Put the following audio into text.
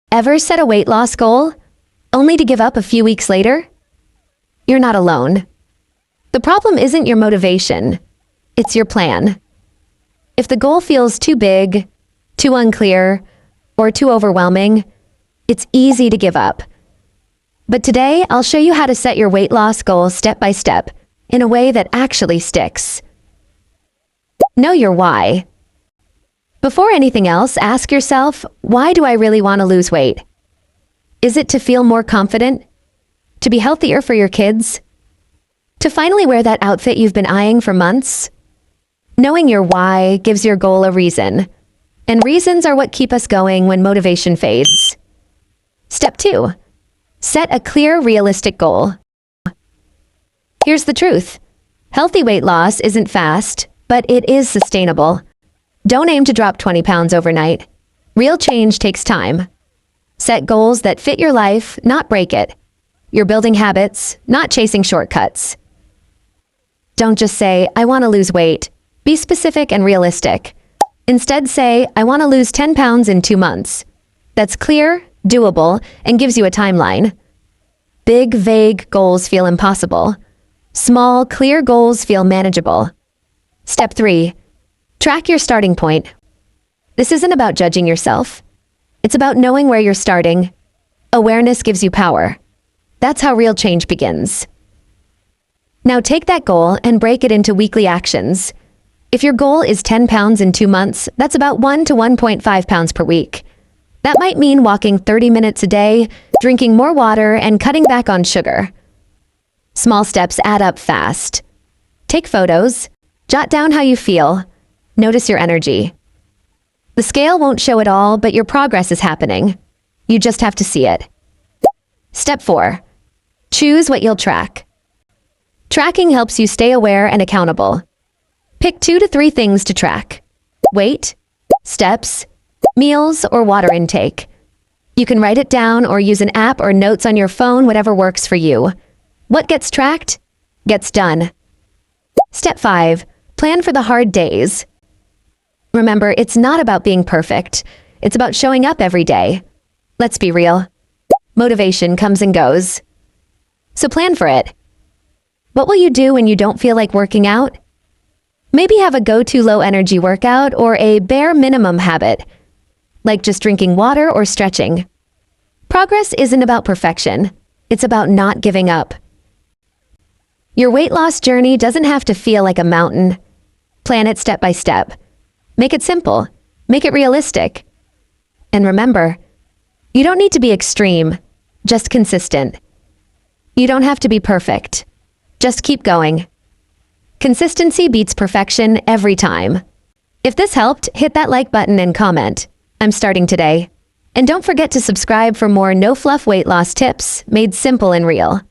Ever set a weight loss goal, only to give up a few weeks later? You're not alone. The problem isn't your motivation, it's your plan. If the goal feels too big, too unclear, or too overwhelming, it's easy to give up. But today, I'll show you how to set your weight loss goal step by step in a way that actually sticks. Know your why. Before anything else, ask yourself, why do I really want to lose weight? Is it to feel more confident? To be healthier for your kids? To finally wear that outfit you've been eyeing for months? Knowing your why gives your goal a reason, and reasons are what keep us going when motivation fades. Step 2. Set a clear, realistic goal. Here's the truth. Healthy weight loss isn't fast, but it is sustainable. Don't aim to drop 20 pounds overnight. Real change takes time. Set goals that fit your life, not break it. You're building habits, not chasing shortcuts. Don't just say, I want to lose weight. Be specific and realistic. Instead say, I want to lose 10 pounds in 2 months. That's clear, doable, and gives you a timeline. Big, vague goals feel impossible. Small, clear goals feel manageable. Step 3. Track your starting point. This isn't about judging yourself. It's about knowing where you're starting. Awareness gives you power. That's how real change begins. Now take that goal and break it into weekly actions. If your goal is 10 pounds in 2 months, that's about 1 to 1.5 pounds per week. That might mean walking 30 minutes a day, drinking more water, and cutting back on sugar. Small steps add up fast. Take photos. Jot down how you feel. Notice your energy. The scale won't show it all, but your progress is happening. You just have to see it. Step 4. Choose what you'll track. Tracking helps you stay aware and accountable. Pick 2 to 3 things to track: weight, steps, meals, or water intake. You can write it down or use an app or notes on your phone, whatever works for you. What gets tracked, gets done. Step 5. Plan for the hard days. Remember, it's not about being perfect. It's about showing up every day. Let's be real. Motivation comes and goes. So plan for it. What will you do when you don't feel like working out? Maybe have a go-to low-energy workout or a bare minimum habit, like just drinking water or stretching. Progress isn't about perfection. It's about not giving up. Your weight loss journey doesn't have to feel like a mountain. Plan it step by step. Make it simple. Make it realistic. And remember, you don't need to be extreme, just consistent. You don't have to be perfect. Just keep going. Consistency beats perfection every time. If this helped, hit that like button and comment. I'm starting today. And don't forget to subscribe for more no-fluff weight loss tips made simple and real.